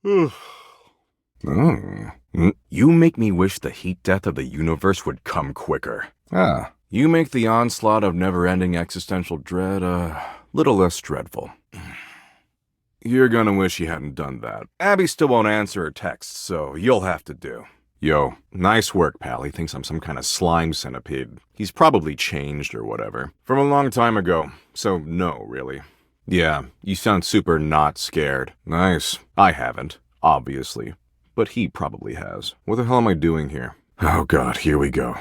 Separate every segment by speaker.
Speaker 1: Oh. You make me wish the heat death of the universe would come quicker.
Speaker 2: Ah.
Speaker 1: You make the onslaught of never-ending existential dread a little less dreadful. You're gonna wish you hadn't done that. Abby still won't answer her texts, so you'll have to do. Yo, nice work, pal. He thinks I'm some kind of slime centipede. He's probably changed or whatever. From a long time ago, so no, really. Yeah, you sound super not scared. Nice. I haven't, obviously. But he probably has. What the hell am I doing here? Oh god, here we go.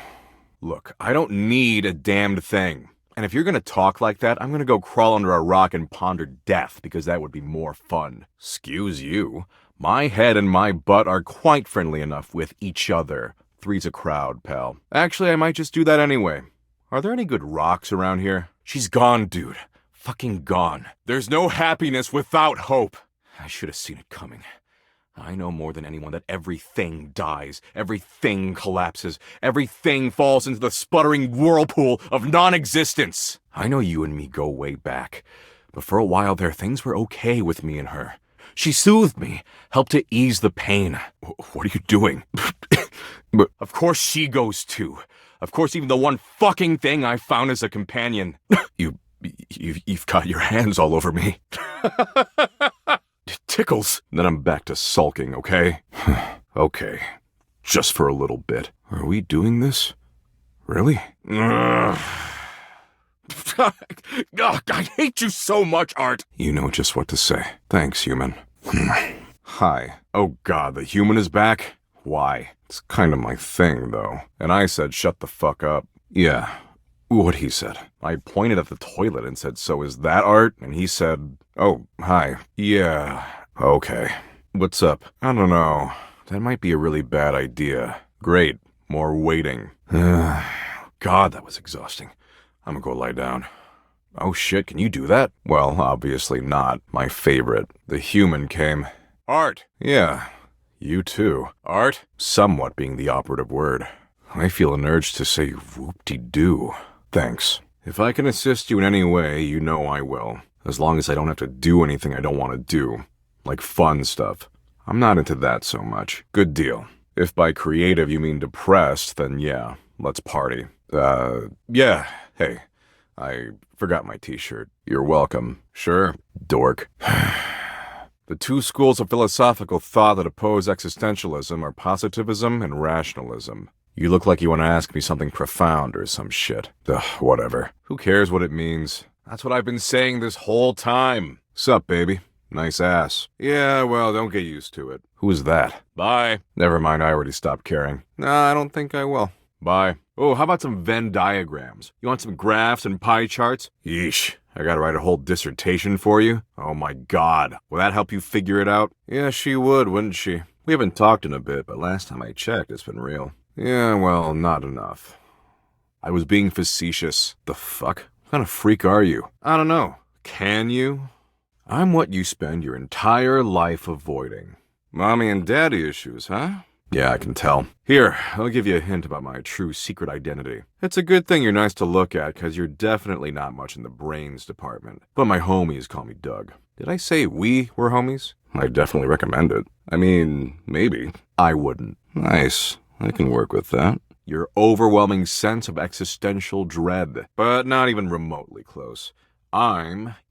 Speaker 1: Look, I don't need a damned thing. And if you're gonna talk like that, I'm gonna go crawl under a rock and ponder death, because that would be more fun. Excuse you. My head and my butt are quite friendly enough with each other. Three's a crowd, pal. Actually, I might just do that anyway. Are there any good rocks around here? She's gone, dude. Fucking gone. There's no happiness without hope. I should have seen it coming. I know more than anyone that everything dies, everything collapses, everything falls into the sputtering whirlpool of non-existence. I know you and me go way back, but for a while there, things were okay with me and her. She soothed me, helped to ease the pain. What are you doing? But of course she goes too. Of course even the one fucking thing I found as a companion. You've got your hands all over me. It tickles. Then I'm back to sulking, okay? Okay. Just for a little bit. Are we doing this? Really? Ugh, I hate you so much, Art. You know just what to say. Thanks, human. Hi. Oh god, the human is back? Why? It's kind of my thing, though. And I said shut the fuck up. Yeah. What he said. I pointed at the toilet and said, so is that Art? And he said, oh, hi. Yeah. Okay. What's up? I don't know. That might be a really bad idea. Great. More waiting. God, that was exhausting. I'm gonna go lie down. Oh shit, can you do that? Well, obviously not. My favorite. The human came. Art! Yeah. You too. Art? Somewhat being the operative word. I feel an urge to say whoop-de-doo. Thanks. If I can assist you in any way, you know I will. As long as I don't have to do anything I don't want to do. Like fun stuff. I'm not into that so much. Good deal. If by creative you mean depressed, then yeah, let's party. Yeah. Hey, I forgot my t-shirt. You're welcome. Sure, dork. The two schools of philosophical thought that oppose existentialism are positivism and rationalism. You look like you want to ask me something profound or some shit. Ugh, whatever. Who cares what it means? That's what I've been saying this whole time. Sup, baby? Nice ass. Yeah, well, don't get used to it. Who's that? Bye. Never mind, I already stopped caring. Nah, I don't think I will. Bye. Oh, how about some Venn diagrams? You want some graphs and pie charts? Yeesh. I gotta write a whole dissertation for you? Oh my god. Will that help you figure it out? Yeah, she would, wouldn't she? We haven't talked in a bit, but last time I checked, it's been real. Yeah, well, not enough. I was being facetious. The fuck? What kind of freak are you? I don't know. Can you? I'm what you spend your entire life avoiding. Mommy and daddy issues, huh? Yeah, I can tell. Here, I'll give you a hint about my true secret identity. It's a good thing you're nice to look at, because you're definitely not much in the brains department. But my homies call me Doug. Did I say we were homies? I definitely recommend it. I mean, maybe. I wouldn't. Nice. I can work with that. Your overwhelming sense of existential dread, but not even remotely close.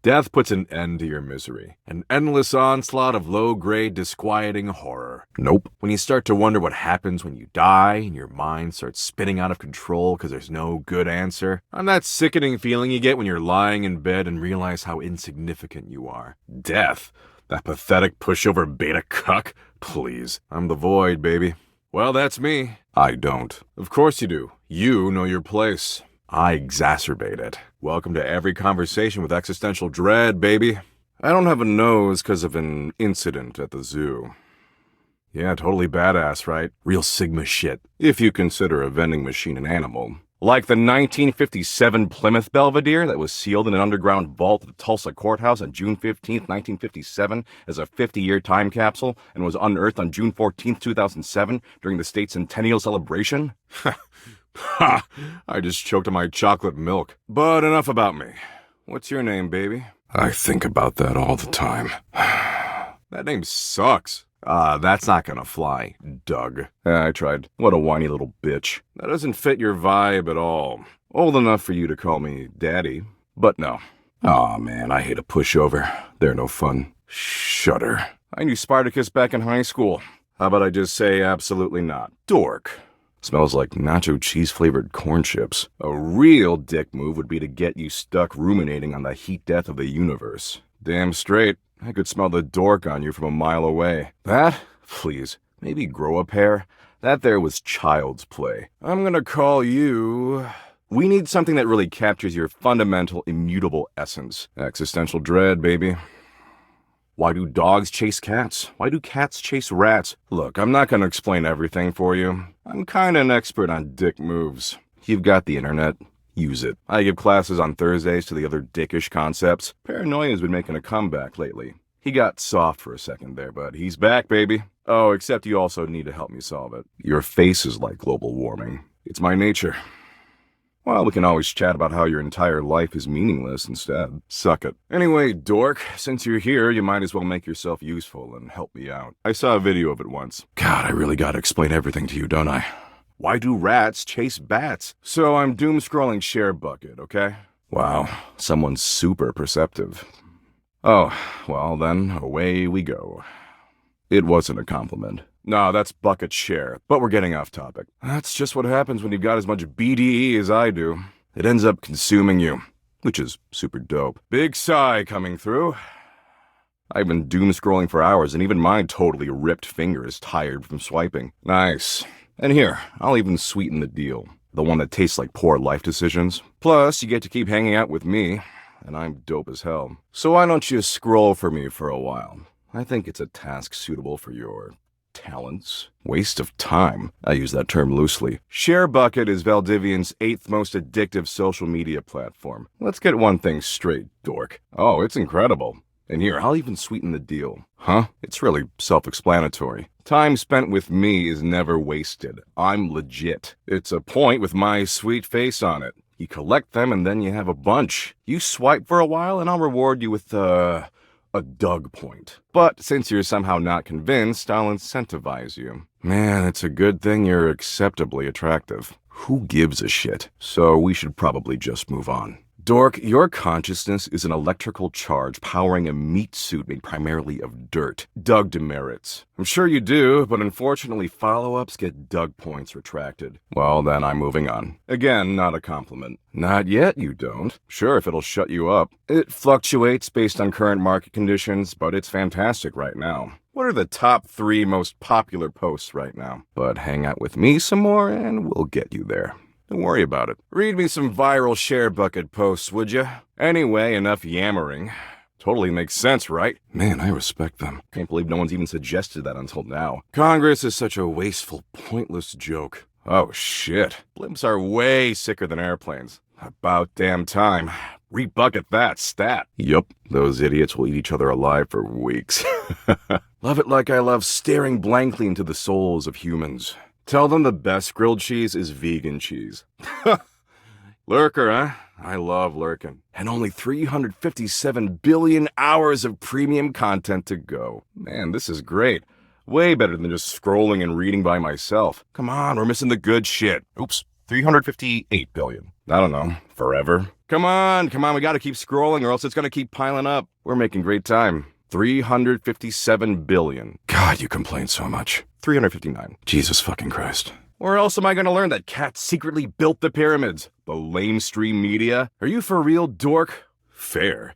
Speaker 1: Death puts an end to your misery. An endless onslaught of low-grade, disquieting horror. Nope. When you start to wonder what happens when you die, and your mind starts spinning out of control because there's no good answer. I'm that sickening feeling you get when you're lying in bed and realize how insignificant you are. Death? That pathetic pushover beta cuck? Please. I'm the void, baby. Well, that's me. I don't. Of course you do. You know your place. I exacerbate it. Welcome to every conversation with existential dread, baby. I don't have a nose because of an incident at the zoo. Yeah, totally badass, right? Real Sigma shit. If you consider a vending machine an animal. Like the 1957 Plymouth Belvedere that was sealed in an underground vault at the Tulsa courthouse on June 15th, 1957 as a 50-year time capsule and was unearthed on June 14th, 2007 during the state's centennial celebration. Ha! I just choked on my chocolate milk. But enough about me. What's your name, baby? I think about that all the time. That name sucks. That's not gonna fly, Doug. I tried. What a whiny little bitch. That doesn't fit your vibe at all. Old enough for you to call me daddy, but no. Aw, man, I hate a pushover. They're no fun. Shudder. I knew Spartacus back in high school. How about I just say absolutely not? Dork. Smells like nacho cheese-flavored corn chips. A real dick move would be to get you stuck ruminating on the heat death of the universe. Damn straight. I could smell the dork on you from a mile away. That? Please. Maybe grow a pair? That there was child's play. I'm gonna call you... We need something that really captures your fundamental, immutable essence. Existential dread, baby. Why do dogs chase cats? Why do cats chase rats? Look, I'm not gonna explain everything for you. I'm kinda an expert on dick moves. You've got the internet. Use it. I give classes on Thursdays to the other dickish concepts. Paranoia's been making a comeback lately. He got soft for a second there, but he's back, baby. Oh, except you also need to help me solve it. Your face is like global warming. It's my nature. Well, we can always chat about how your entire life is meaningless instead. Suck it. Anyway, dork, since you're here, you might as well make yourself useful and help me out. I saw a video of it once. God, I really gotta explain everything to you, don't I? Why do rats chase bats? So I'm doom-scrolling Sharebucket, okay? Wow, someone's super perceptive. Oh, well then, away we go. It wasn't a compliment. No, that's bucket share, but we're getting off topic. That's just what happens when you've got as much BDE as I do. It ends up consuming you, which is super dope. Big sigh coming through. I've been doom-scrolling for hours, and even my totally ripped finger is tired from swiping. Nice. And here, I'll even sweeten the deal. The one that tastes like poor life decisions. Plus, you get to keep hanging out with me, and I'm dope as hell. So why don't you scroll for me for a while? I think it's a task suitable for your talents. Waste of time. I use that term loosely. Sharebucket is Valdivian's 8th most addictive social media platform. Let's get one thing straight, dork. Oh, it's incredible. And here, I'll even sweeten the deal. Huh? It's really self-explanatory. Time spent with me is never wasted. I'm legit. It's a point with my sweet face on it. You collect them and then you have a bunch. You swipe for a while and I'll reward you with, a Doug point. But since you're somehow not convinced, I'll incentivize you. Man, it's a good thing you're acceptably attractive. Who gives a shit? So we should probably just move on. Dork, your consciousness is an electrical charge powering a meat suit made primarily of dirt. Doug demerits. I'm sure you do, but unfortunately follow-ups get Doug points retracted. Well, then I'm moving on. Again, not a compliment. Not yet, you don't. Sure, if it'll shut you up. It fluctuates based on current market conditions, but it's fantastic right now. What are the top 3 most popular posts right now? But hang out with me some more and we'll get you there. Don't worry about it. Read me some viral Sharebucket posts, would you? Anyway, enough yammering. Totally makes sense, right? Man, I respect them. Can't believe no one's even suggested that until now. Congress is such a wasteful, pointless joke. Oh, shit. Blimps are way sicker than airplanes. About damn time. Rebucket that stat. Yup, those idiots will eat each other alive for weeks. Love it like I love staring blankly into the souls of humans. Tell them the best grilled cheese is vegan cheese. Lurker, huh? I love lurking. And only 357 billion hours of premium content to go. Man, this is great. Way better than just scrolling and reading by myself. Come on, we're missing the good shit. Oops, 358 billion. I don't know, forever? Come on, we gotta keep scrolling or else it's gonna keep piling up. We're making great time. 357 billion. God, you complain so much. 359. Jesus fucking Christ. Where else am I gonna learn that cats secretly built the pyramids? The lamestream media? Are you for real, dork? Fair.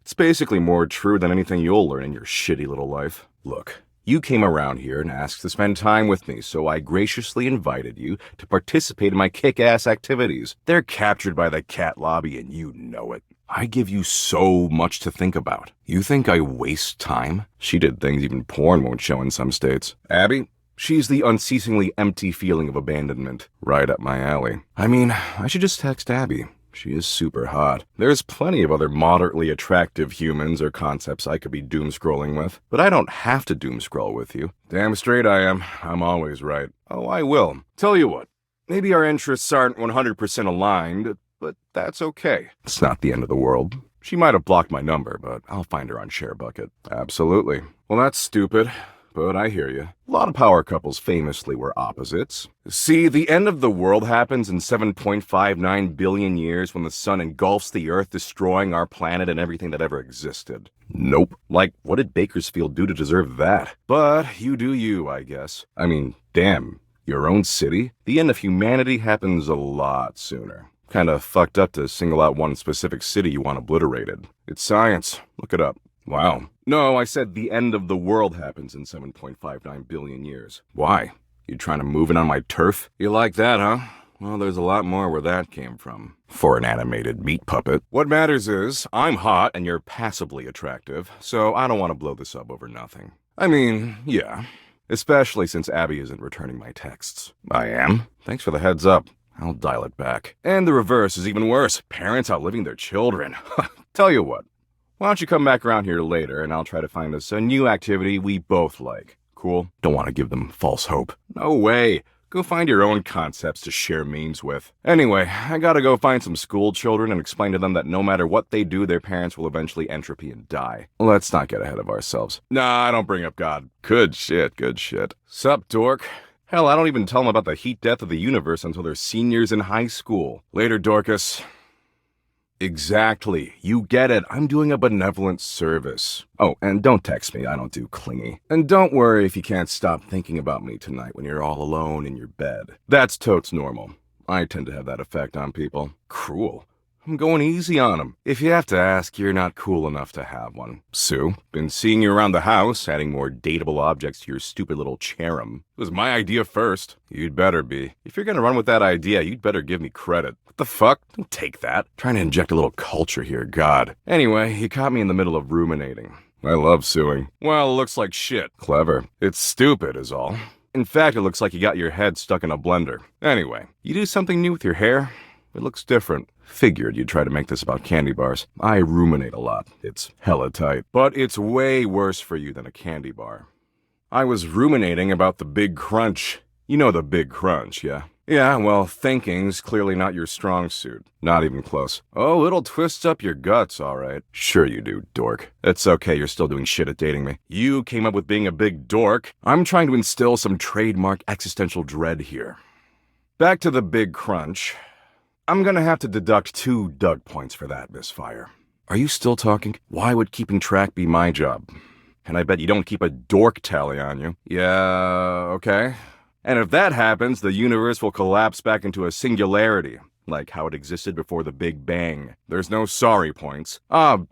Speaker 1: It's basically more true than anything you'll learn in your shitty little life. Look, you came around here and asked to spend time with me, so I graciously invited you to participate in my kick-ass activities. They're captured by the cat lobby and you know it. I give you so much to think about. You think I waste time? She did things even porn won't show in some states. Abby? She's the unceasingly empty feeling of abandonment. Right up my alley. I mean, I should just text Abby. She is super hot. There's plenty of other moderately attractive humans or concepts I could be doom-scrolling with, but I don't have to doom-scroll with you. Damn straight I am. I'm always right. Oh, I will. Tell you what, maybe our interests aren't 100% aligned, but that's okay. It's not the end of the world. She might have blocked my number, but I'll find her on Sharebucket. Absolutely. Well, that's stupid. but I hear you. A lot of power couples famously were opposites. See, the end of the world happens in 7.59 billion years when the sun engulfs the Earth, destroying our planet and everything that ever existed. Nope. Like, what did Bakersfield do to deserve that? But you do you, I guess. I mean, damn. Your own city? The end of humanity happens a lot sooner. Kinda fucked up to single out one specific city you want obliterated. It's science. Look it up. Wow. No, I said the end of the world happens in 7.59 billion years. Why? You trying to move in on my turf? You like that, huh? Well, there's a lot more where that came from. For an animated meat puppet. What matters is, I'm hot and you're passably attractive, so I don't want to blow this up over nothing. I mean, yeah. Especially since Abby isn't returning my texts. I am? Thanks for the heads up. I'll dial it back. And the reverse is even worse. Parents outliving their children. Tell you what. Why don't you come back around here later and I'll try to find us a new activity we both like. Cool? Don't want to give them false hope. No way. Go find your own concepts to share memes with. Anyway, I gotta go find some school children and explain to them that no matter what they do, their parents will eventually entropy and die. Let's not get ahead of ourselves. Nah, I don't bring up God. Good shit, good shit. Sup, dork? Hell, I don't even tell them about the heat death of the universe until they're seniors in high school. Later, Dorcas. Exactly. You get it. I'm doing a benevolent service. Oh, and don't text me. I don't do clingy. And don't worry if you can't stop thinking about me tonight when you're all alone in your bed. That's totes normal. I tend to have that effect on people. Cruel. I'm going easy on them. If you have to ask, you're not cool enough to have one. Sue, been seeing you around the house, adding more dateable objects to your stupid little cherub. It was my idea first. You'd better be. If you're gonna run with that idea, you'd better give me credit. What the fuck? Don't take that. Trying to inject a little culture here, God. Anyway, you caught me in the middle of ruminating. I love suing. Well, it looks like shit. Clever. It's stupid is all. In fact, it looks like you got your head stuck in a blender. Anyway, you do something new with your hair? It looks different. Figured you'd try to make this about candy bars. I ruminate a lot. It's hella tight. But it's way worse for you than a candy bar. I was ruminating about the big crunch. You know the big crunch, yeah? Yeah, well, thinking's clearly not your strong suit. Not even close. Oh, it'll twist up your guts, all right. Sure you do, dork. It's okay, you're still doing shit at dating me. You came up with being a big dork. I'm trying to instill some trademark existential dread here. Back to the big crunch. I'm gonna have to deduct 2 Doug points for that, Misfire. Are you still talking? Why would keeping track be my job? And I bet you don't keep a dork tally on you. Yeah, okay. And if that happens, the universe will collapse back into a singularity, like how it existed before the Big Bang. There's no sorry points.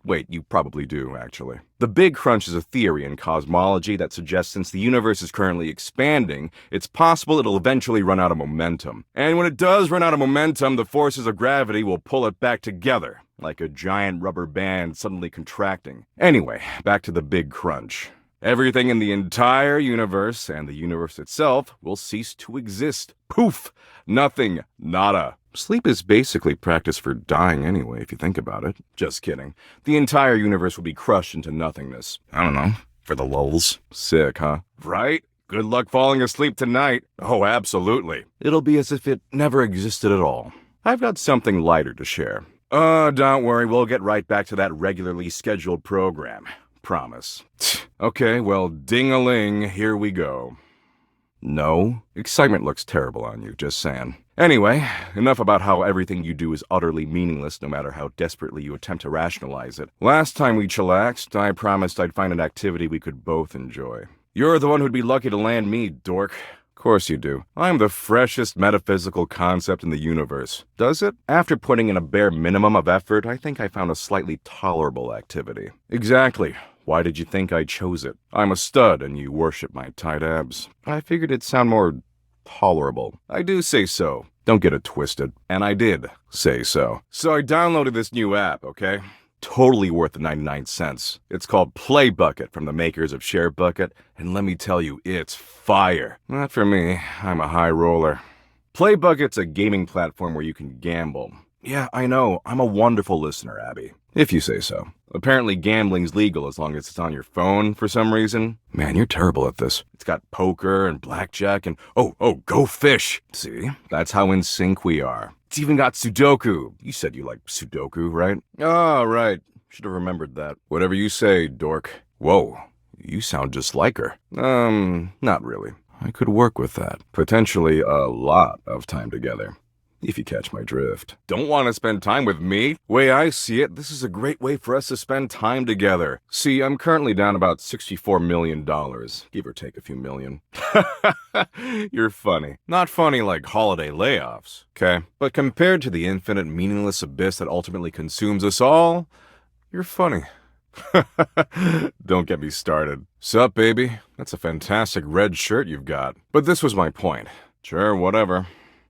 Speaker 1: Wait, you probably do, actually. The Big Crunch is a theory in cosmology that suggests since the universe is currently expanding, it's possible it'll eventually run out of momentum. And when it does run out of momentum, the forces of gravity will pull it back together, like a giant rubber band suddenly contracting. Anyway, back to the Big Crunch. Everything in the entire universe and the universe itself will cease to exist. Poof! Nothing. Nada. Sleep is basically practice for dying anyway, if you think about it. Just kidding. The entire universe will be crushed into nothingness. I don't know. For the lulz. Sick, huh? Right? Good luck falling asleep tonight. Oh, absolutely. It'll be as if it never existed at all. I've got something lighter to share. Don't worry. We'll get right back to that regularly scheduled program. Promise. Okay, well, ding-a-ling, here we go. No? Excitement looks terrible on you, just saying. Anyway, enough about how everything you do is utterly meaningless no matter how desperately you attempt to rationalize it. Last time we chillaxed, I promised I'd find an activity we could both enjoy. You're the one who'd be lucky to land me, dork. Of course you do. I'm the freshest metaphysical concept in the universe. Does it? After putting in a bare minimum of effort, I think I found a slightly tolerable activity. Exactly. Why did you think I chose it? I'm a stud and you worship my tight abs. I figured it'd sound more tolerable. I do say so. Don't get it twisted. And I did say so. So I downloaded this new app, okay? Totally worth the 99 cents. It's called Playbucket from the makers of ShareBucket, and let me tell you, it's fire. Not for me. I'm a high roller. Playbucket's a gaming platform where you can gamble. Yeah, I know. I'm a wonderful listener, Abby. If you say so. Apparently gambling's legal as long as it's on your phone for some reason. Man, you're terrible at this. It's got poker and blackjack and go fish. See? That's how in sync we are. It's even got Sudoku. You said you like Sudoku, right? Oh, right. Should have remembered that. Whatever you say, dork. Whoa. You sound just like her. Not really. I could work with that. Potentially a lot of time together. If you catch my drift. Don't want to spend time with me? Way I see it, this is a great way for us to spend time together. See, I'm currently down about $64 million, give or take a few million. You're funny. Not funny like holiday layoffs, okay? But compared to the infinite meaningless abyss that ultimately consumes us all, you're funny. Don't get me started. Sup, baby? That's a fantastic red shirt you've got. But this was my point. Sure, whatever.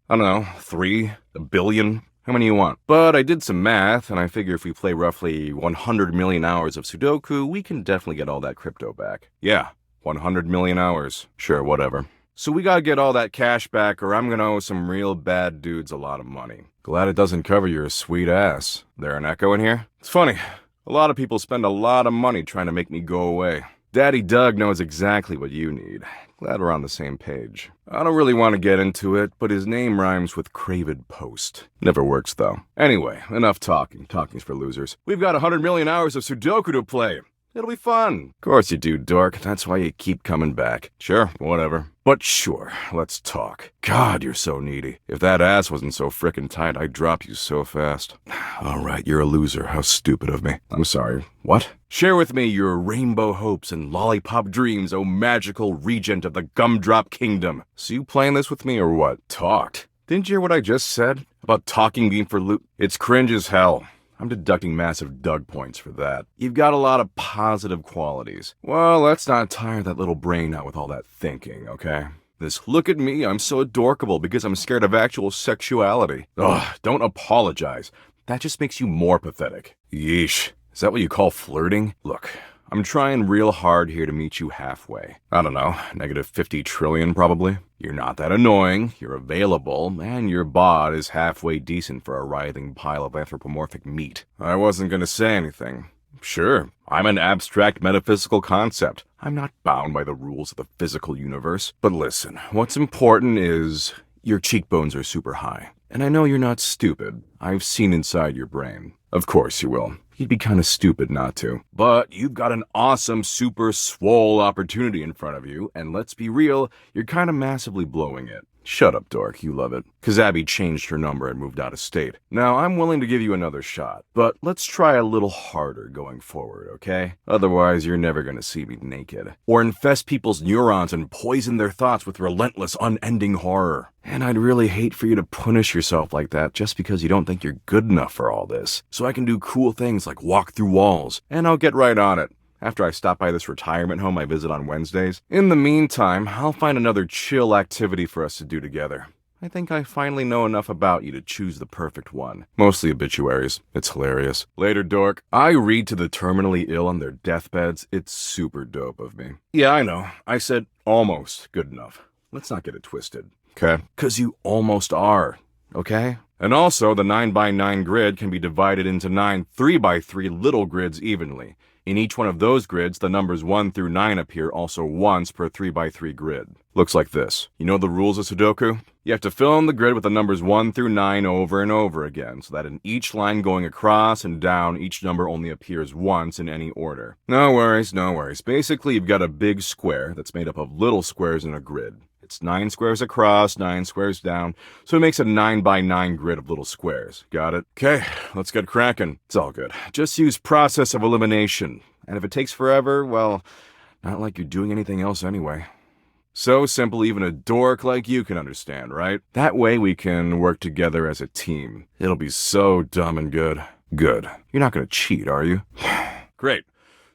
Speaker 1: I don't know, 3, a billion? How many you want? But I did some math, and I figure if we play roughly 100 million hours of Sudoku, we can definitely get all that crypto back. Yeah, 100 million hours. Sure, whatever. So we gotta get all that cash back, or I'm gonna owe some real bad dudes a lot of money. Glad it doesn't cover your sweet ass. There an echo in here? It's funny. A lot of people spend a lot of money trying to make me go away. Daddy Doug knows exactly what you need. Glad we're on the same page. I don't really want to get into it, but his name rhymes with Cravid Post. Never works, though. Anyway, enough talking. Talking's for losers. We've got 100 million hours of Sudoku to play. It'll be fun. Of course you do, dork. That's why you keep coming back. Sure, whatever. But sure, let's talk. God, you're so needy. If that ass wasn't so frickin' tight, I'd drop you so fast. Alright, you're a loser. How stupid of me. I'm sorry. What? Share with me your rainbow hopes and lollipop dreams, oh magical regent of the gumdrop kingdom. So you playing this with me or what? Talked? Didn't you hear what I just said? About talking being for loot? It's cringe as hell. I'm deducting massive Doug points for that. You've got a lot of positive qualities. Well, let's not tire that little brain out with all that thinking, okay? This look at me, I'm so adorkable because I'm scared of actual sexuality. Ugh, don't apologize. That just makes you more pathetic. Yeesh. Is that what you call flirting? Look, I'm trying real hard here to meet you halfway. I don't know, -50 trillion probably. You're not that annoying, you're available, and your bod is halfway decent for a writhing pile of anthropomorphic meat. I wasn't gonna say anything. Sure, I'm an abstract metaphysical concept. I'm not bound by the rules of the physical universe. But listen, what's important is your cheekbones are super high. And I know you're not stupid. I've seen inside your brain. Of course you will. You'd be kind of stupid not to. But you've got an awesome, super swole opportunity in front of you, and let's be real, you're kind of massively blowing it. Shut up, dork, you love it. 'Cause Abby changed her number and moved out of state. Now, I'm willing to give you another shot, but let's try a little harder going forward, okay? Otherwise, you're never gonna see me naked. Or infest people's neurons and poison their thoughts with relentless, unending horror. And I'd really hate for you to punish yourself like that just because you don't think you're good enough for all this. So I can do cool things like walk through walls, and I'll get right on it after I stop by this retirement home I visit on Wednesdays. In the meantime, I'll find another chill activity for us to do together. I think I finally know enough about you to choose the perfect one. Mostly obituaries. It's hilarious. Later, dork. I read to the terminally ill on their deathbeds. It's super dope of me. Yeah, I know. I said almost good enough. Let's not get it twisted. Okay? 'Cause you almost are. Okay? And also, the 9x9 grid can be divided into 9 3x3 little grids evenly. In each one of those grids, the numbers 1 through 9 appear also once per 3x3 grid. Looks like this. You know the rules of Sudoku? You have to fill in the grid with the numbers 1 through 9 over and over again, so that in each line going across and down, each number only appears once in any order. No worries, no worries. Basically, you've got a big square that's made up of little squares in a grid. It's 9 squares across, 9 squares down, so it makes a 9x9 grid of little squares. Got it? Okay, let's get cracking. It's all good. Just use process of elimination. And if it takes forever, well, not like you're doing anything else anyway. So simple even a dork like you can understand, right? That way we can work together as a team. It'll be so dumb and good. Good. You're not gonna cheat, are you? Great.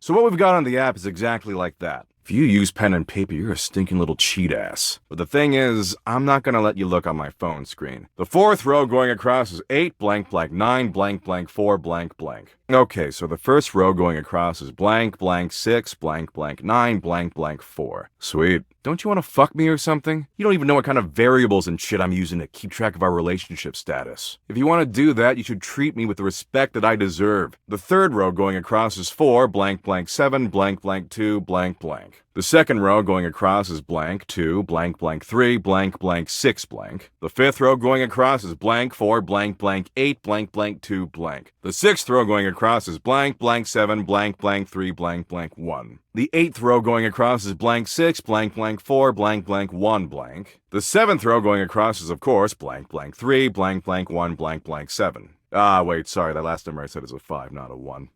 Speaker 1: So what we've got on the app is exactly like that. If you use pen and paper, you're a stinking little cheat ass. But the thing is, I'm not gonna let you look on my phone screen. The fourth row going across is 8 blank blank 9 blank blank 4 blank blank. Okay, so the first row going across is blank blank 6 blank blank 9 blank blank 4. Sweet. Don't you want to fuck me or something? You don't even know what kind of variables and shit I'm using to keep track of our relationship status. If you want to do that, you should treat me with the respect that I deserve. The third row going across is 4 blank blank 7 blank blank 2 blank blank. The second row going across is blank 2 blank blank 3 blank blank 6 blank. The fifth row going across is blank 4 blank blank 8 blank blank 2 blank. The sixth row going across is blank, blank 7, blank, blank 3, blank, blank 1. The 8th row going across is blank 6, blank, blank 4, blank, blank 1, blank. The 7th row going across is, of course, blank, blank 3, blank, blank 1, blank, blank 7. Ah, wait, sorry, that last number I said is a 5, not a 1.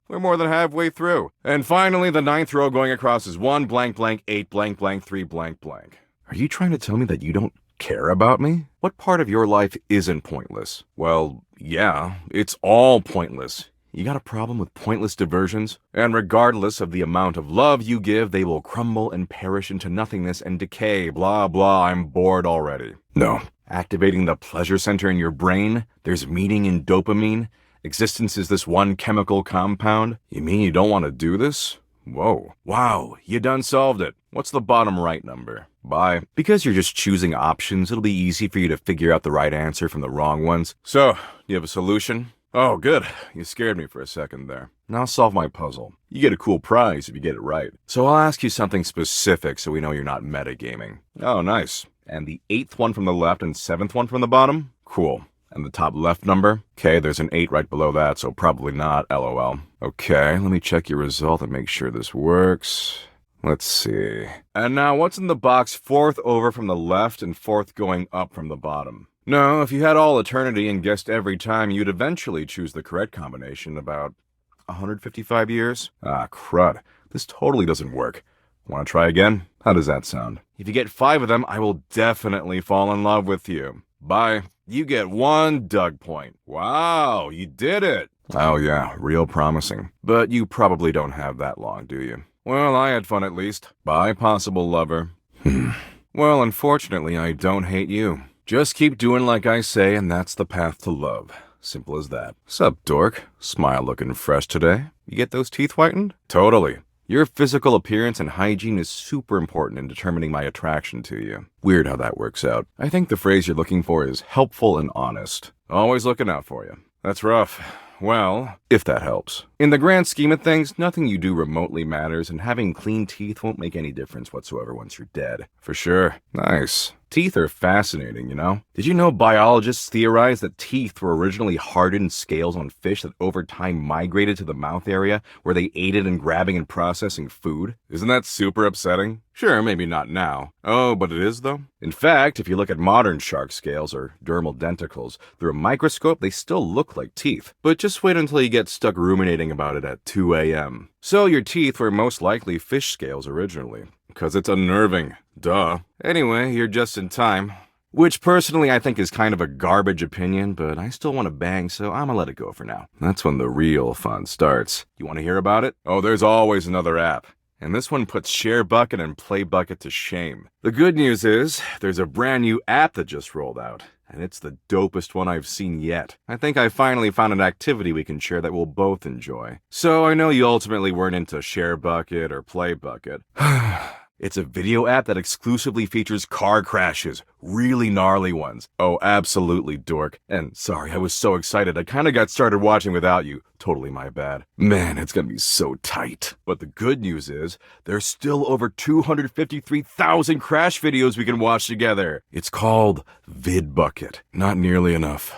Speaker 1: We're more than halfway through. And finally, the 9th row going across is 1, blank, blank 8, blank, blank 3, blank, blank. Are you trying to tell me that you don't care about me? What part of your life isn't pointless? Well, yeah, it's all pointless. You got a problem with pointless diversions? And regardless of the amount of love you give, they will crumble and perish into nothingness and decay, blah, blah, I'm bored already. No. Activating the pleasure center in your brain? There's meaning in dopamine? Existence is this one chemical compound? You mean you don't want to do this? Whoa. Wow, you done solved it. What's the bottom right number? Bye. Because you're just choosing options, it'll be easy for you to figure out the right answer from the wrong ones. So, you have a solution? Oh, good. You scared me for a second there. Now solve my puzzle. You get a cool prize if you get it right. So I'll ask you something specific so we know you're not metagaming. Oh, nice. And the 8th one from the left and 7th one from the bottom? Cool. And the top left number? Okay, there's an 8 right below that, so probably not, LOL. Okay, let me check your result and make sure this works. Let's see. And now what's in the box 4th over from the left and 4th going up from the bottom? No, if you had all eternity and guessed every time, you'd eventually choose the correct combination about 155 years? Ah, crud. This totally doesn't work. Want to try again? How does that sound? If you get 5 of them, I will definitely fall in love with you. Bye. You get 1 Doug point. Wow, you did it. Oh yeah, real promising. But you probably don't have that long, do you? Well, I had fun at least. Bye, possible lover. Well, unfortunately, I don't hate you. Just keep doing like I say, and that's the path to love. Simple as that. Sup, dork? Smile looking fresh today. You get those teeth whitened? Totally. Your physical appearance and hygiene is super important in determining my attraction to you. Weird how that works out. I think the phrase you're looking for is helpful and honest. Always looking out for you. That's rough. Well, if that helps. In the grand scheme of things, nothing you do remotely matters, and having clean teeth won't make any difference whatsoever once you're dead. For sure. Nice. Teeth are fascinating, you know? Did you know biologists theorize that teeth were originally hardened scales on fish that over time migrated to the mouth area, where they aided in grabbing and processing food? Isn't that super upsetting? Sure, maybe not now. Oh, but it is, though? In fact, if you look at modern shark scales, or dermal denticles, through a microscope, they still look like teeth. But just wait until you get stuck ruminating about it at 2 a.m. So your teeth were most likely fish scales originally. Because it's unnerving. Duh. Anyway, you're just in time. Which personally I think is kind of a garbage opinion, but I still want to bang, so I'm gonna let it go for now. That's when the real fun starts. You want to hear about it? Oh, there's always another app. And this one puts Sharebucket and Playbucket to shame. The good news is, there's a brand new app that just rolled out. And it's the dopest one I've seen yet. I think I finally found an activity we can share that we'll both enjoy. So I know you ultimately weren't into Sharebucket or Playbucket. It's a video app that exclusively features car crashes. Really gnarly ones. Oh, absolutely, dork. And sorry, I was so excited I kinda got started watching without you. Totally my bad. Man, it's gonna be so tight. But the good news is, there's still over 253,000 crash videos we can watch together. It's called Vidbucket. Not nearly enough.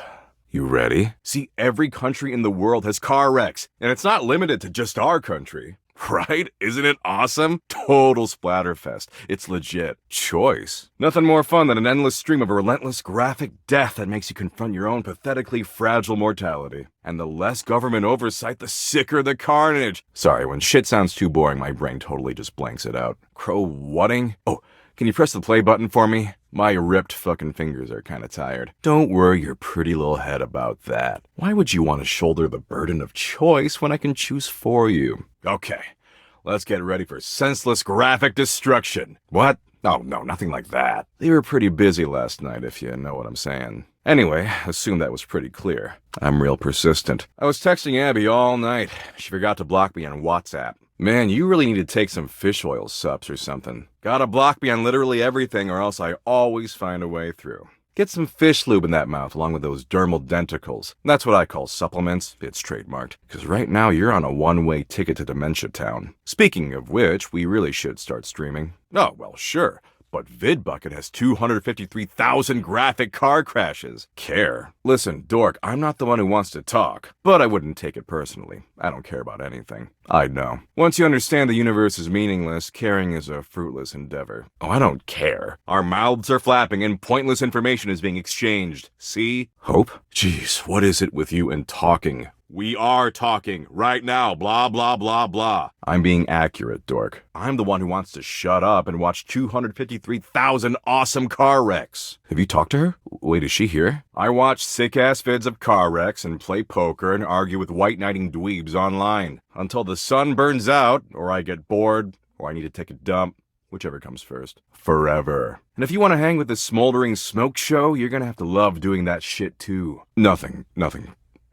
Speaker 1: You ready? See, every country in the world has car wrecks. And it's not limited to just our country. Right? Isn't it awesome? Total splatterfest. It's legit. Choice. Nothing more fun than an endless stream of relentless graphic death that makes you confront your own pathetically fragile mortality. And the less government oversight, the sicker the carnage. Sorry, when shit sounds too boring, my brain totally just blanks it out. Crow-whatting? Oh, can you press the play button for me? My ripped fucking fingers are kinda tired. Don't worry your pretty little head about that. Why would you want to shoulder the burden of choice when I can choose for you? Okay, let's get ready for senseless graphic destruction. What? Oh, no, nothing like that. They were pretty busy last night, if you know what I'm saying. Anyway, assume that was pretty clear. I'm real persistent. I was texting Abby all night. She forgot to block me on WhatsApp. Man, you really need to take some fish oil sups or something. Gotta block me on literally everything or else I always find a way through. Get some fish lube in that mouth along with those dermal denticles. That's what I call supplements. It's trademarked. Because right now you're on a one-way ticket to Dementia Town. Speaking of which, we really should start streaming. Oh, well, sure. But Vidbucket has 253,000 graphic car crashes. Care? Listen, dork, I'm not the one who wants to talk, but I wouldn't take it personally. I don't care about anything. I know. Once you understand the universe is meaningless, caring is a fruitless endeavor. Oh, I don't care. Our mouths are flapping and pointless information is being exchanged. See? Hope? Jeez, what is it with you and talking? We are talking right now, blah, blah, blah, blah. I'm being accurate, dork. I'm the one who wants to shut up and watch 253,000 awesome car wrecks. Have you talked to her? Wait, is she here? I watch sick-ass vids of car wrecks and play poker and argue with white-knighting dweebs online. Until the sun burns out, or I get bored, or I need to take a dump. Whichever comes first. Forever. And if you want to hang with this smoldering smoke show, you're gonna have to love doing that shit too. Nothing.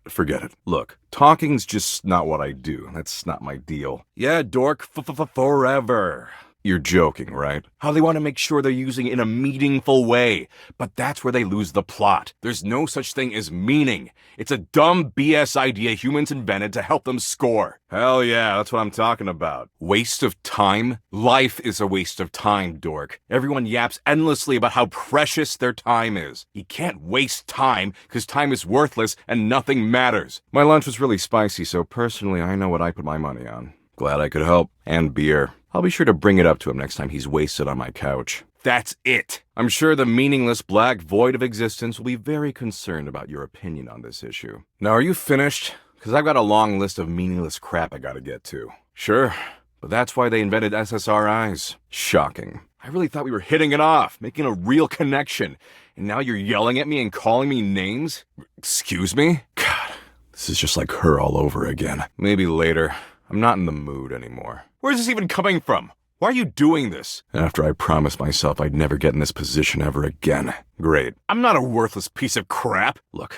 Speaker 1: Forget it. Look, talking's just not what I do. That's not my deal. Yeah, dork, forever. You're joking, right? How they want to make sure they're using it in a meaningful way. But that's where they lose the plot. There's no such thing as meaning. It's a dumb BS idea humans invented to help them score. Hell yeah, that's what I'm talking about. Waste of time? Life is a waste of time, dork. Everyone yaps endlessly about how precious their time is. You can't waste time, because time is worthless and nothing matters. My lunch was really spicy, so personally I know what I put my money on. Glad I could help. And beer. I'll be sure to bring it up to him next time he's wasted on my couch. That's it. I'm sure the meaningless black void of existence will be very concerned about your opinion on this issue. Now, are you finished? Because I've got a long list of meaningless crap I gotta get to. Sure, but that's why they invented SSRIs. Shocking. I really thought we were hitting it off, making a real connection. And now you're yelling at me and calling me names? Excuse me? God, this is just like her all over again. Maybe later. I'm not in the mood anymore. Where's this even coming from? Why are you doing this? After I promised myself I'd never get in this position ever again. Great. I'm not a worthless piece of crap. Look,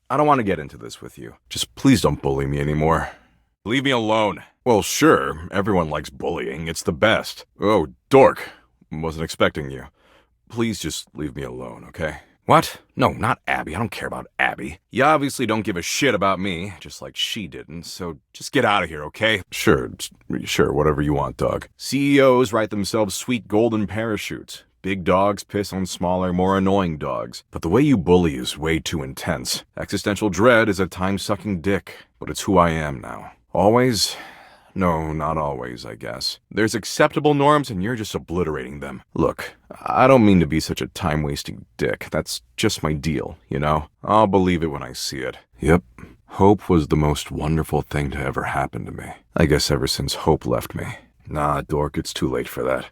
Speaker 1: I don't want to get into this with you. Just please don't bully me anymore. Leave me alone. Well, sure, everyone likes bullying. It's the best. Oh, dork. Wasn't expecting you. Please just leave me alone, okay? What? No, not Abby. I don't care about Abby. You obviously don't give a shit about me, just like she didn't, so just get out of here, okay? Sure, whatever you want, dog. CEOs write themselves sweet golden parachutes. Big dogs piss on smaller, more annoying dogs. But the way you bully is way too intense. Existential dread is a time-sucking dick, but it's who I am now. Always? No, not always, I guess. There's acceptable norms and you're just obliterating them. Look, I don't mean to be such a time-wasting dick. That's just my deal, you know? I'll believe it when I see it. Yep. Hope was the most wonderful thing to ever happen to me. I guess ever since Hope left me. Nah, dork, it's too late for that.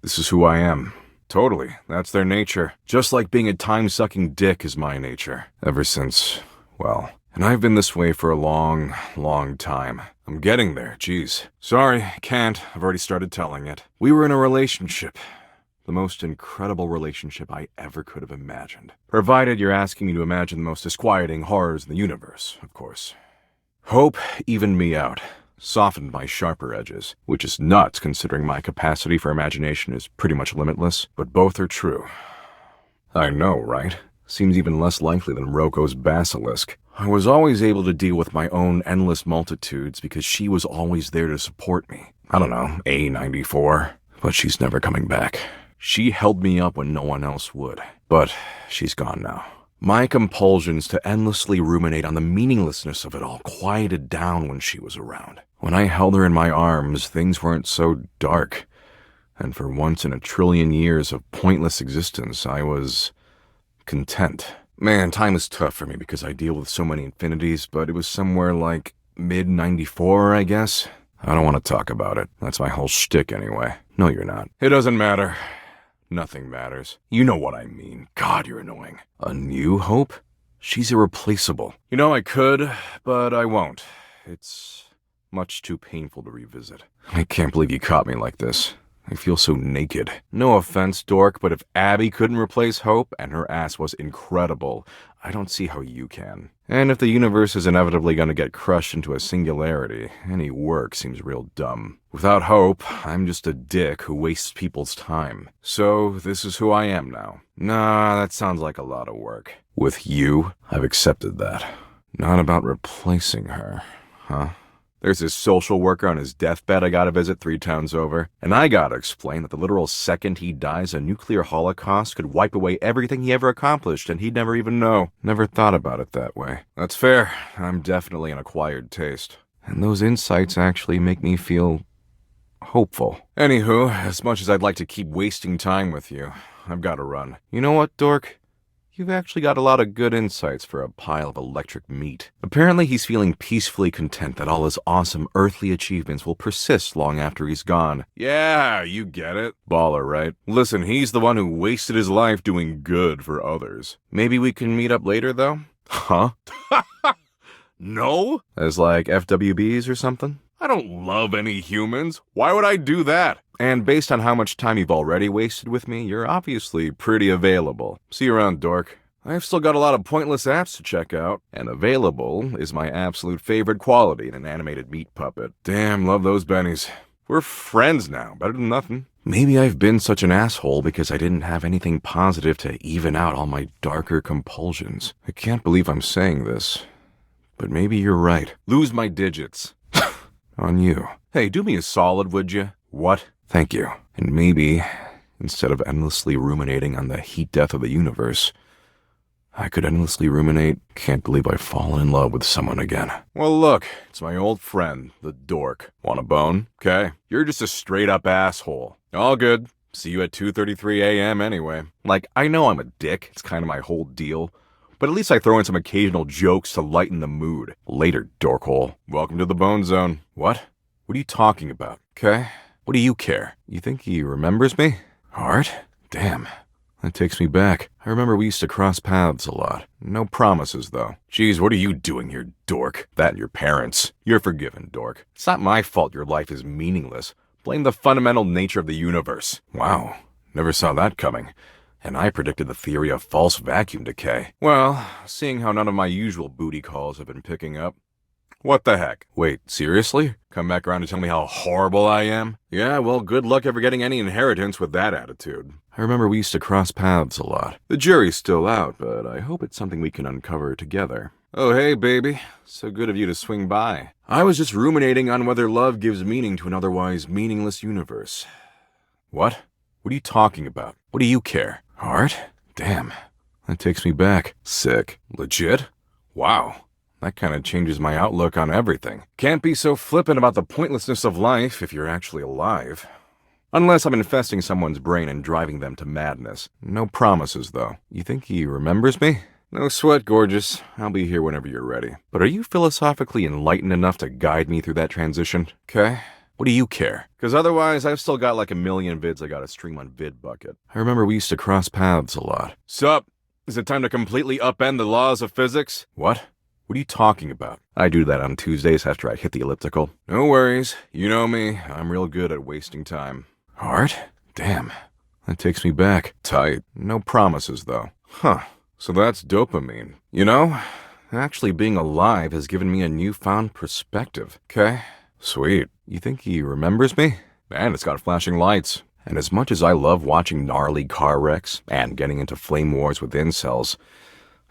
Speaker 1: This is who I am. Totally. That's their nature. Just like being a time-sucking dick is my nature. Ever since, well... And I've been this way for a long, long time. I'm getting there, geez. Sorry, can't. I've already started telling it. We were in a relationship. The most incredible relationship I ever could have imagined. Provided you're asking me to imagine the most disquieting horrors in the universe, of course. Hope evened me out. Softened my sharper edges. Which is nuts, considering my capacity for imagination is pretty much limitless. But both are true. I know, right? Seems even less likely than Roko's basilisk. I was always able to deal with my own endless multitudes because she was always there to support me. I don't know, A94. But she's never coming back. She held me up when no one else would. But she's gone now. My compulsions to endlessly ruminate on the meaninglessness of it all quieted down when she was around. When I held her in my arms, things weren't so dark. And for once in a trillion years of pointless existence, I was... content. Man, time is tough for me because I deal with so many infinities, but it was somewhere like mid-94, I guess. I don't want to talk about it. That's my whole shtick anyway. No, you're not. It doesn't matter. Nothing matters. You know what I mean. God, you're annoying. A new Hope? She's irreplaceable. You know, I could, but I won't. It's much too painful to revisit. I can't believe you caught me like this. I feel so naked. No offense, dork, but if Abby couldn't replace Hope, and her ass was incredible, I don't see how you can. And if the universe is inevitably going to get crushed into a singularity, any work seems real dumb. Without Hope, I'm just a dick who wastes people's time. So, this is who I am now. Nah, that sounds like a lot of work. With you, I've accepted that. Not about replacing her, huh? There's this social worker on his deathbed I gotta visit 3 towns over, and I gotta explain that the literal second he dies, a nuclear holocaust could wipe away everything he ever accomplished, and he'd never even know. Never thought about it that way. That's fair. I'm definitely an acquired taste. And those insights actually make me feel hopeful. Anywho, as much as I'd like to keep wasting time with you, I've gotta run. You know what, dork? You've actually got a lot of good insights for a pile of electric meat. Apparently he's feeling peacefully content that all his awesome earthly achievements will persist long after he's gone. Yeah, you get it. Baller, right? Listen, he's the one who wasted his life doing good for others. Maybe we can meet up later, though? Huh? No? As like FWBs or something? I don't love any humans. Why would I do that? And based on how much time you've already wasted with me, you're obviously pretty available. See you around, dork. I've still got a lot of pointless apps to check out, and available is my absolute favorite quality in an animated meat puppet. Damn, love those bennies. We're friends now, better than nothing. Maybe I've been such an asshole because I didn't have anything positive to even out all my darker compulsions. I can't believe I'm saying this, but maybe you're right. Lose my digits. On you. Hey, do me a solid, would you? What? Thank you. And maybe, instead of endlessly ruminating on the heat death of the universe, I could endlessly ruminate, can't believe I've fallen in love with someone again. Well, look, it's my old friend, the dork. Want a bone? Okay. You're just a straight-up asshole. All good. See you at 2:33 a.m. anyway. Like, I know I'm a dick. It's kind of my whole deal. But at least I throw in some occasional jokes to lighten the mood. Later, dorkhole. Welcome to the Bone Zone. What? What are you talking about? Okay. What do you care? You think he remembers me? Art? Damn. That takes me back. I remember we used to cross paths a lot. No promises, though. Geez, what are you doing here, dork? That and your parents. You're forgiven, dork. It's not my fault your life is meaningless. Blame the fundamental nature of the universe. Wow. Never saw that coming. And I predicted the theory of false vacuum decay. Well, seeing how none of my usual booty calls have been picking up. What the heck? Wait, seriously? Come back around to tell me how horrible I am? Yeah, well, good luck ever getting any inheritance with that attitude. I remember we used to cross paths a lot. The jury's still out, but I hope it's something we can uncover together. Oh, hey, baby. So good of you to swing by. I was just ruminating on whether love gives meaning to an otherwise meaningless universe. What? What are you talking about? What do you care? Art? Damn. That takes me back. Sick. Legit? Wow. That kind of changes my outlook on everything. Can't be so flippant about the pointlessness of life if you're actually alive. Unless I'm infesting someone's brain and driving them to madness. No promises, though. You think he remembers me? No sweat, gorgeous. I'll be here whenever you're ready. But are you philosophically enlightened enough to guide me through that transition? Okay. What do you care? Because otherwise, I've still got like a million vids I gotta stream on Vidbucket. I remember we used to cross paths a lot. Sup? Is it time to completely upend the laws of physics? What? What are you talking about? I do that on Tuesdays after I hit the elliptical. No worries. You know me. I'm real good at wasting time. Art? Damn. That takes me back. Tight. No promises, though. Huh. So that's dopamine. You know, actually being alive has given me a newfound perspective. Okay? Sweet. You think he remembers me? And it's got flashing lights. And as much as I love watching gnarly car wrecks and getting into flame wars with incels,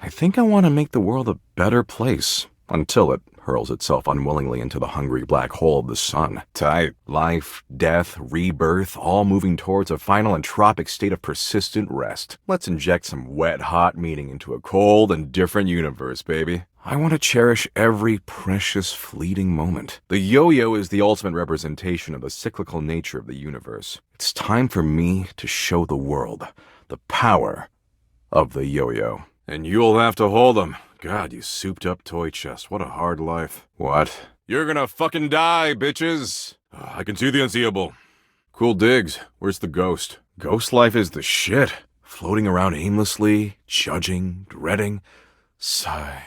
Speaker 1: I think I want to make the world a better place. Until it hurls itself unwillingly into the hungry black hole of the sun. Tight. Life, death, rebirth, all moving towards a final entropic state of persistent rest. Let's inject some wet, hot meaning into a cold and different universe, baby. I want to cherish every precious, fleeting moment. The yo-yo is the ultimate representation of the cyclical nature of the universe. It's time for me to show the world the power of the yo-yo. And you'll have to hold them. God, you souped-up toy chest. What a hard life. What? You're gonna fucking die, bitches. I can see the unseeable. Cool digs. Where's the ghost? Ghost life is the shit. Floating around aimlessly, judging, dreading. Sigh.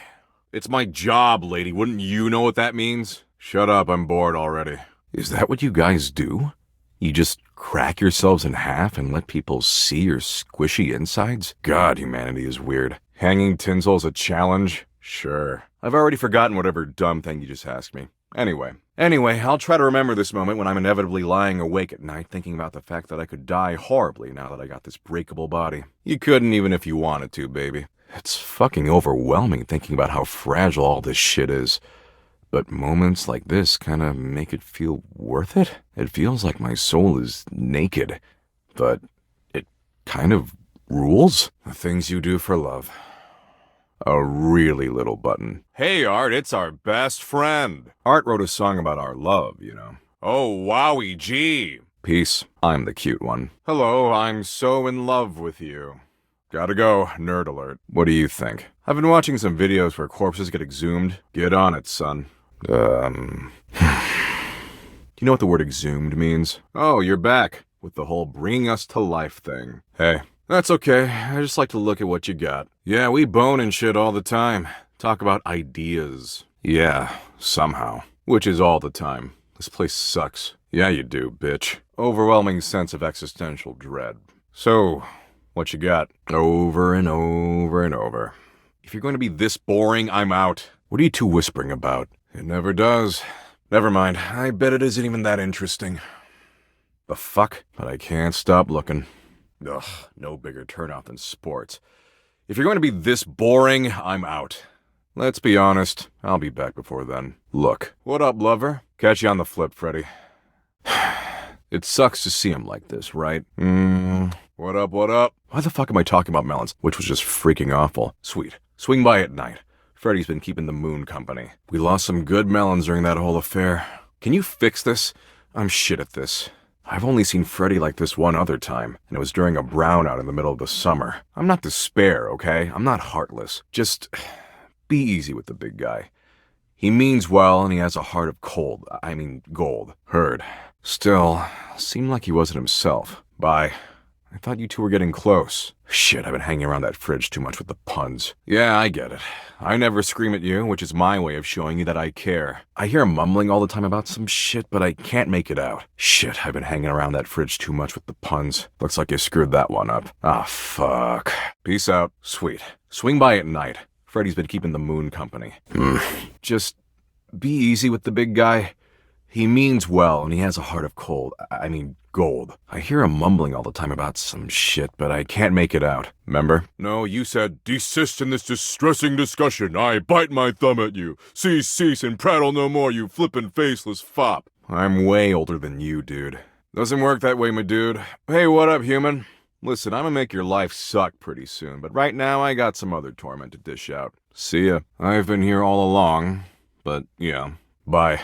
Speaker 1: It's my job, lady. Wouldn't you know what that means? Shut up, I'm bored already. Is that what you guys do? You just crack yourselves in half and let people see your squishy insides? God, humanity is weird. Hanging tinsel's a challenge? Sure. I've already forgotten whatever dumb thing you just asked me. Anyway, I'll try to remember this moment when I'm inevitably lying awake at night thinking about the fact that I could die horribly now that I got this breakable body. You couldn't even if you wanted to, baby. It's fucking overwhelming thinking about how fragile all this shit is. But moments like this kind of make it feel worth it. It feels like my soul is naked, but it kind of rules. The things you do for love. A really little button. Hey, Art, it's our best friend. Art wrote a song about our love, you know. Oh, wowie gee. Peace. I'm the cute one. Hello, I'm so in love with you. Gotta go, nerd alert. What do you think? I've been watching some videos where corpses get exhumed. Get on it, son. Do you know what the word exhumed means? Oh, you're back with the whole bringing us to life thing. Hey, that's okay. I just like to look at what you got. Yeah, we bone and shit all the time. Talk about ideas. Yeah, somehow. Which is all the time. This place sucks. Yeah, you do, bitch. Overwhelming sense of existential dread. So, what you got? Over and over and over. If you're going to be this boring, I'm out. What are you two whispering about? It never does. Never mind. I bet it isn't even that interesting. The fuck? But I can't stop looking. Ugh, no bigger turnout than sports. If you're going to be this boring, I'm out. Let's be honest. I'll be back before then. Look. What up, lover? Catch you on the flip, Freddy. It sucks to see him like this, right? What up, what up? Why the fuck am I talking about melons? Which was just freaking awful. Sweet. Swing by at night. Freddy's been keeping the moon company. We lost some good melons during that whole affair. Can you fix this? I'm shit at this. I've only seen Freddy like this one other time, and it was during a brownout in the middle of the summer. I'm not despair, okay? I'm not heartless. Just be easy with the big guy. He means well, and he has a heart of gold. Heard. Still, seemed like he wasn't himself. Bye. I thought you two were getting close. Shit, I've been hanging around that fridge too much with the puns. Yeah, I get it. I never scream at you, which is my way of showing you that I care. I hear mumbling all the time about some shit, but I can't make it out. Shit, I've been hanging around that fridge too much with the puns. Looks like you screwed that one up. Ah, fuck. Peace out. Sweet. Swing by at night. Freddy's been keeping the moon company. Just be easy with the big guy. He means well, and he has a heart of gold. I hear him mumbling all the time about some shit, but I can't make it out. Remember? No, you said, desist in this distressing discussion. I bite my thumb at you. Cease, and prattle no more, you flippin' faceless fop. I'm way older than you, dude. Doesn't work that way, my dude. Hey, what up, human? Listen, I'm gonna make your life suck pretty soon, but right now I got some other torment to dish out. See ya. I've been here all along, but yeah, bye.